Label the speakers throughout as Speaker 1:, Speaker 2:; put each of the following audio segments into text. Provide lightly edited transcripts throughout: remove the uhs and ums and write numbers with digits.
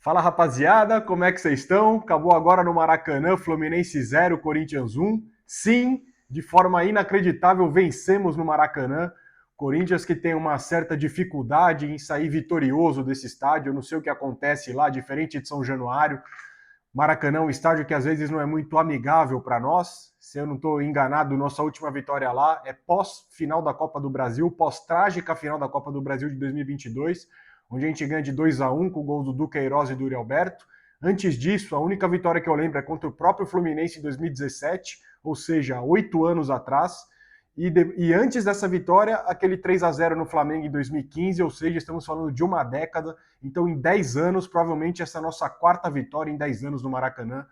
Speaker 1: Fala rapaziada, como é que vocês estão? Acabou agora no Maracanã, Fluminense 0, Corinthians 1. Sim, de forma inacreditável vencemos no Maracanã. Corinthians que tem uma certa dificuldade em sair vitorioso desse estádio. Eu não sei o que acontece lá, diferente de São Januário. Maracanã é um estádio que às vezes não é muito amigável para nós. Se eu não estou enganado, nossa última vitória lá é pós-final da Copa do Brasil, pós-trágica final da Copa do Brasil de 2022, onde a gente ganha de 2-1 com gols do Duqueiroz e do Yuri Alberto. Antes disso, a única vitória que eu lembro é contra o próprio Fluminense em 2017, ou seja, 8 anos atrás. E antes dessa vitória, aquele 3-0 no Flamengo em 2015, ou seja, estamos falando de uma década. Então, em 10 anos, provavelmente essa é a nossa quarta vitória em 10 anos no Maracanã,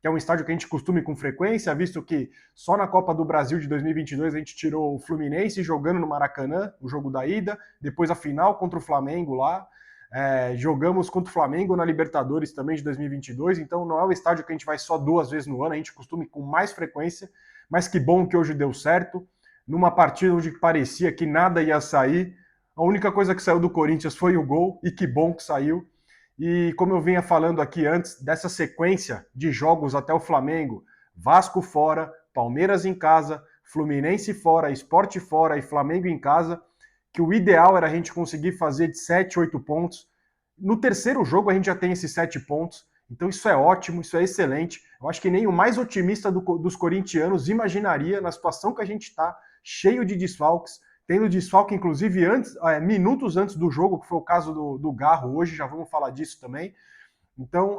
Speaker 1: que é um estádio que a gente costuma ir com frequência, visto que só na Copa do Brasil de 2022 a gente tirou o Fluminense jogando no Maracanã, o jogo da ida, depois a final contra o Flamengo lá. Jogamos contra o Flamengo na Libertadores também de 2022, então não é um estádio que a gente vai só 2 vezes no ano, a gente costuma ir com mais frequência, mas que bom que hoje deu certo. Numa partida onde parecia que nada ia sair, a única coisa que saiu do Corinthians foi o gol, e que bom que saiu. E como eu vinha falando aqui antes, dessa sequência de jogos até o Flamengo, Vasco fora, Palmeiras em casa, Fluminense fora, Sport fora e Flamengo em casa, que o ideal era a gente conseguir fazer de 7, 8 pontos. No terceiro jogo a gente já tem esses 7 pontos, então isso é ótimo, isso é excelente. Eu acho que nem o mais otimista dos corintianos imaginaria, na situação que a gente está, cheio de desfalques, tendo desfalque inclusive minutos antes do jogo, que foi o caso do Garro hoje, já vamos falar disso também. Então,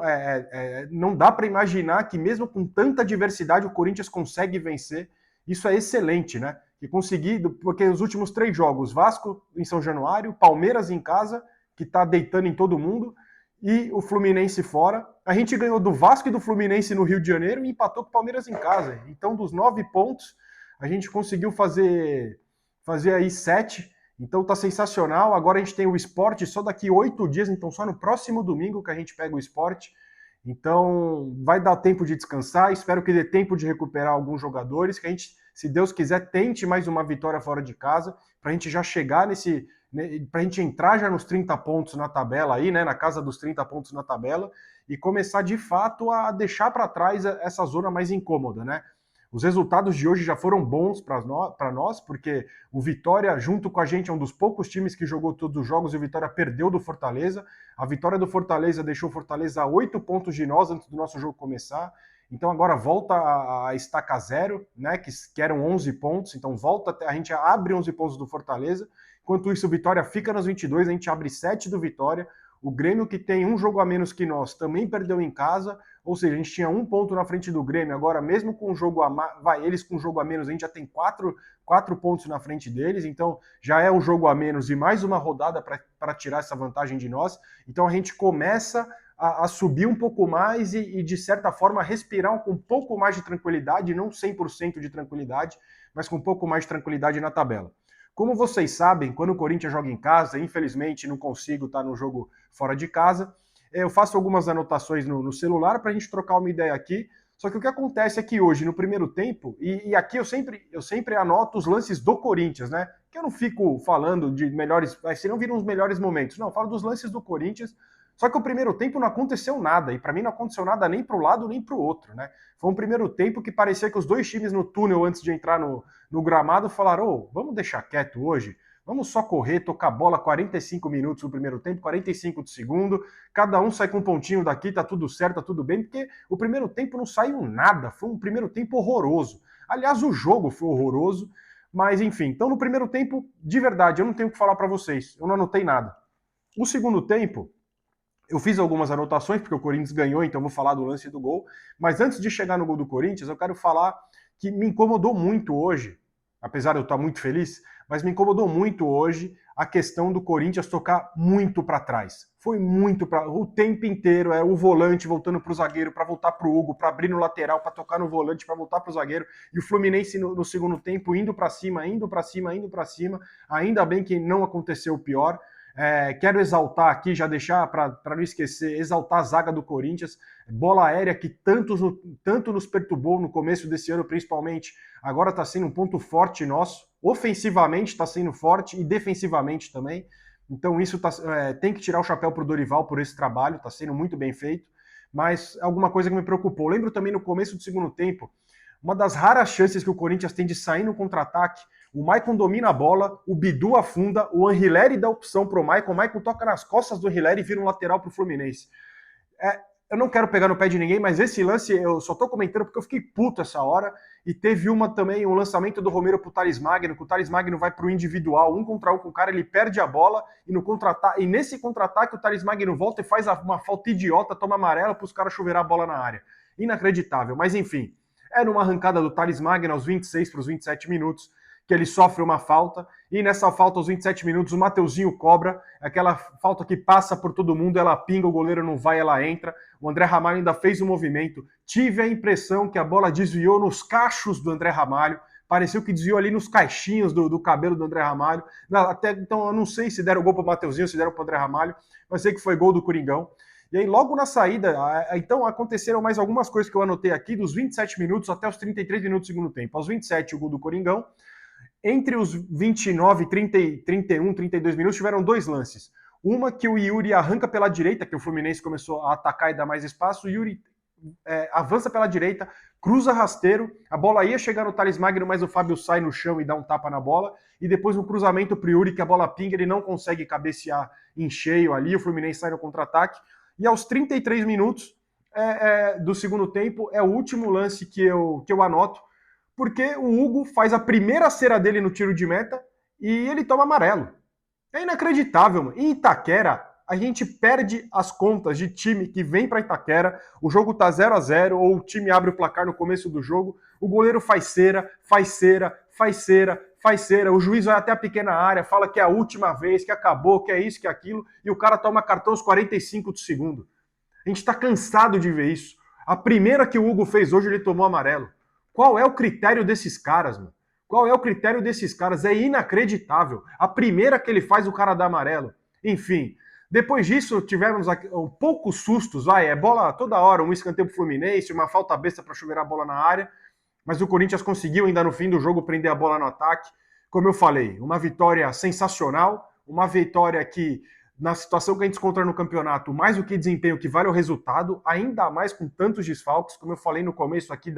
Speaker 1: não dá para imaginar que mesmo com tanta diversidade o Corinthians consegue vencer. Isso é excelente, né? E conseguir, porque os últimos 3 jogos, Vasco em São Januário, Palmeiras em casa, que está deitando em todo mundo, e o Fluminense fora. A gente ganhou do Vasco e do Fluminense no Rio de Janeiro e empatou com o Palmeiras em casa. Então, dos 9 pontos, a gente conseguiu fazer aí 7. Então tá sensacional. Agora a gente tem o Sport só daqui 8 dias, então só no próximo domingo que a gente pega o Sport. Então vai dar tempo de descansar. Espero que dê tempo de recuperar alguns jogadores, que a gente, se Deus quiser, tente mais uma vitória fora de casa, para a gente já chegar para a gente entrar já nos 30 pontos na tabela aí, né, na casa dos 30 pontos na tabela, e começar de fato a deixar para trás essa zona mais incômoda, né? Os resultados de hoje já foram bons para nós, porque o Vitória, junto com a gente, é um dos poucos times que jogou todos os jogos e o Vitória perdeu do Fortaleza. A vitória do Fortaleza deixou o Fortaleza a 8 pontos de nós antes do nosso jogo começar. Então agora volta a estaca zero, né, que eram 11 pontos. Então a gente abre 11 pontos do Fortaleza. Enquanto isso, o Vitória fica nos 22, a gente abre 7 do Vitória. O Grêmio, que tem um jogo a menos que nós, também perdeu em casa, ou seja, a gente tinha 1 ponto na frente do Grêmio, agora mesmo com o jogo eles com o jogo a menos, a gente já tem 4 pontos na frente deles, então já é um jogo a menos e mais uma rodada para tirar essa vantagem de nós. Então a gente começa a subir um pouco mais e, de certa forma, respirar com um pouco mais de tranquilidade, não 100% de tranquilidade, mas com um pouco mais de tranquilidade na tabela. Como vocês sabem, quando o Corinthians joga em casa, infelizmente não consigo estar no jogo fora de casa, eu faço algumas anotações no celular para a gente trocar uma ideia aqui. Só que o que acontece é que hoje, no primeiro tempo, e aqui eu sempre anoto os lances do Corinthians, né? Que eu não fico falando de melhores, se não viram os melhores momentos. Não, eu falo dos lances do Corinthians. Só que o primeiro tempo não aconteceu nada, e para mim não aconteceu nada nem para o lado nem para o outro, né? Foi um primeiro tempo que parecia que os dois times no túnel, antes de entrar no gramado, falaram: oh, vamos deixar quieto hoje, vamos só correr, tocar bola 45 minutos no primeiro tempo, 45 do segundo, cada um sai com um pontinho daqui, tá tudo certo, tá tudo bem, porque o primeiro tempo não saiu nada, foi um primeiro tempo horroroso. Aliás, o jogo foi horroroso, mas enfim. Então, no primeiro tempo, de verdade, eu não tenho o que falar para vocês, eu não anotei nada. O segundo tempo, eu fiz algumas anotações, porque o Corinthians ganhou, então eu vou falar do lance do gol. Mas antes de chegar no gol do Corinthians, eu quero falar que me incomodou muito hoje, apesar de eu estar muito feliz, mas me incomodou muito hoje a questão do Corinthians tocar muito para trás. Foi muito para o tempo inteiro, o volante voltando para o zagueiro, para voltar para o Hugo, para abrir no lateral, para tocar no volante, para voltar para o zagueiro, e o Fluminense no segundo tempo indo para cima, indo para cima, indo para cima. Ainda bem que não aconteceu o pior. Quero exaltar aqui, já deixar para não esquecer, exaltar a zaga do Corinthians, bola aérea que tanto nos perturbou no começo desse ano, principalmente, agora está sendo um ponto forte nosso, ofensivamente está sendo forte e defensivamente também. Então isso tem que tirar o chapéu para o Dorival por esse trabalho, está sendo muito bem feito, mas alguma coisa que me preocupou. Lembro também no começo do segundo tempo, uma das raras chances que o Corinthians tem de sair no contra-ataque, o Maicon domina a bola, o Bidu afunda, o Anrileri dá opção pro Maicon, o Maicon toca nas costas do Anrileri e vira um lateral pro Fluminense. Eu não quero pegar no pé de ninguém, mas esse lance eu só tô comentando porque eu fiquei puto essa hora. E teve uma também, um lançamento do Romero pro Thales Magno, que o Thales Magno vai pro individual, 1 contra 1 com o cara, ele perde a bola e no contra-ataque, e nesse contra-ataque o Thales Magno volta e faz uma falta idiota, toma amarela pros caras chuveirar a bola na área. Inacreditável, mas enfim. É numa arrancada do Thales Magno aos 26 para os 27 minutos que ele sofre uma falta, e nessa falta aos 27 minutos o Mateuzinho cobra, aquela falta que passa por todo mundo, ela pinga, o goleiro não vai, ela entra, o André Ramalho ainda fez um movimento, tive a impressão que a bola desviou nos cachos do André Ramalho, pareceu que desviou ali nos caixinhos do cabelo do André Ramalho, até então eu não sei se deram gol para o Mateuzinho, se deram para o André Ramalho, mas sei que foi gol do Coringão. E aí, logo na saída, então aconteceram mais algumas coisas que eu anotei aqui, dos 27 minutos até os 33 minutos do segundo tempo. Aos 27, o gol do Coringão. Entre os 29, 30, 31, 32 minutos, tiveram dois lances. Uma que o Yuri arranca pela direita, que o Fluminense começou a atacar e dar mais espaço. O Yuri avança pela direita, cruza rasteiro, a bola ia chegar no Thales Magno, mas o Fábio sai no chão e dá um tapa na bola. E depois um cruzamento pro Yuri, que a bola pinga, ele não consegue cabecear em cheio ali, o Fluminense sai no contra-ataque. E aos 33 minutos do segundo tempo, é o último lance que eu anoto, porque o Hugo faz a primeira cera dele no tiro de meta e ele toma amarelo. É inacreditável, mano. Em Itaquera, a gente perde as contas de time que vem para Itaquera, o jogo tá 0-0 ou o time abre o placar no começo do jogo, o goleiro faz cera, faz cera, faz cera, faz cera, o juiz vai até a pequena área, fala que é a última vez, que acabou, que é isso, que é aquilo, e o cara toma cartão aos 45 do segundo. A gente tá cansado de ver isso. A primeira que o Hugo fez hoje, ele tomou amarelo. Qual é o critério desses caras, mano? Qual é o critério desses caras? É inacreditável. A primeira que ele faz, o cara dá amarelo. Enfim, depois disso, tivemos poucos sustos, é bola toda hora, um escanteio pro Fluminense, uma falta besta para chuveirar a bola na área, mas o Corinthians conseguiu ainda no fim do jogo prender a bola no ataque. Como eu falei, uma vitória sensacional, uma vitória que, na situação que a gente encontra no campeonato, mais do que desempenho, que vale o resultado, ainda mais com tantos desfalques, como eu falei no começo aqui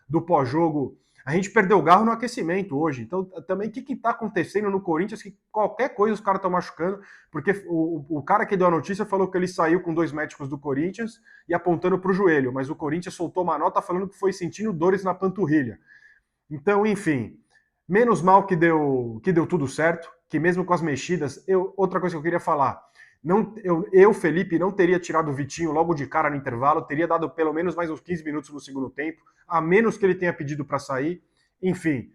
Speaker 1: do pós-jogo, a gente perdeu o garro no aquecimento hoje. Então, também, o que está acontecendo no Corinthians? Que qualquer coisa os caras estão machucando, porque o cara que deu a notícia falou que ele saiu com 2 médicos do Corinthians e apontando para o joelho, mas o Corinthians soltou uma nota falando que foi sentindo dores na panturrilha. Então, enfim, menos mal que deu tudo certo, que mesmo com as mexidas, outra coisa que eu queria falar, Felipe, não teria tirado o Vitinho logo de cara no intervalo, teria dado pelo menos mais uns 15 minutos no segundo tempo, a menos que ele tenha pedido para sair. Enfim,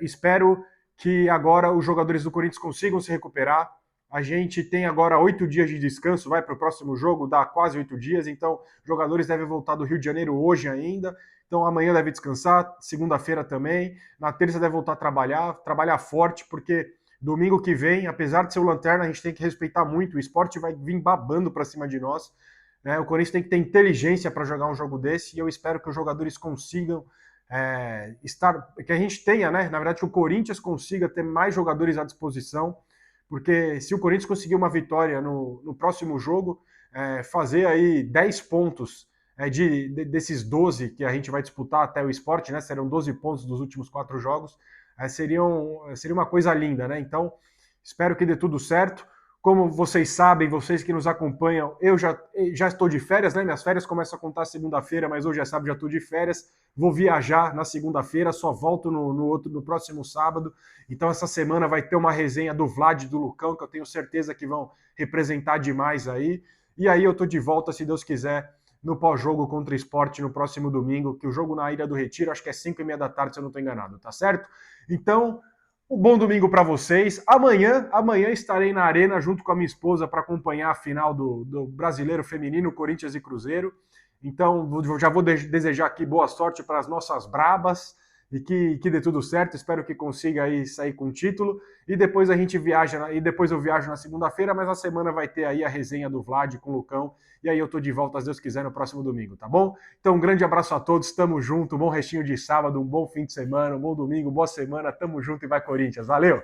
Speaker 1: espero que agora os jogadores do Corinthians consigam se recuperar. A gente tem agora 8 dias de descanso, vai para o próximo jogo, dá quase 8 dias, então os jogadores devem voltar do Rio de Janeiro hoje ainda, então amanhã deve descansar, segunda-feira também, na terça deve voltar a trabalhar forte, porque domingo que vem, apesar de ser o Lanterna, a gente tem que respeitar muito, o esporte vai vir babando para cima de nós, né? O Corinthians tem que ter inteligência para jogar um jogo desse, e eu espero que os jogadores consigam que a gente tenha, né? Na verdade, que o Corinthians consiga ter mais jogadores à disposição, porque se o Corinthians conseguir uma vitória no próximo jogo, fazer aí 10 pontos desses 12 que a gente vai disputar até o esporte, né? Serão 12 pontos dos últimos 4 jogos, seria uma coisa linda, né? Então, espero que dê tudo certo. Como vocês sabem, vocês que nos acompanham, eu já estou de férias, né? Minhas férias começam a contar segunda-feira, mas hoje é sábado, já estou de férias. Vou viajar na segunda-feira, só volto no próximo sábado. Então, essa semana vai ter uma resenha do Vlad e do Lucão, que eu tenho certeza que vão representar demais aí. E aí eu estou de volta, se Deus quiser, no pós-jogo contra o Sport no próximo domingo, que o jogo na Ilha do Retiro, acho que é 5h30 da tarde, se eu não estou enganado, tá certo? Então, um bom domingo para vocês. Amanhã estarei na Arena junto com a minha esposa para acompanhar a final do Brasileiro Feminino, Corinthians e Cruzeiro. Então, já vou desejar aqui boa sorte para as nossas brabas e que dê tudo certo. Espero que consiga aí sair com o título. E depois a gente viaja, e depois eu viajo na segunda-feira, mas na semana vai ter aí a resenha do Vlad com o Lucão. E aí eu tô de volta, se Deus quiser, no próximo domingo, tá bom? Então, um grande abraço a todos, tamo junto, um bom restinho de sábado, um bom fim de semana, um bom domingo, boa semana, tamo junto e vai Corinthians, valeu!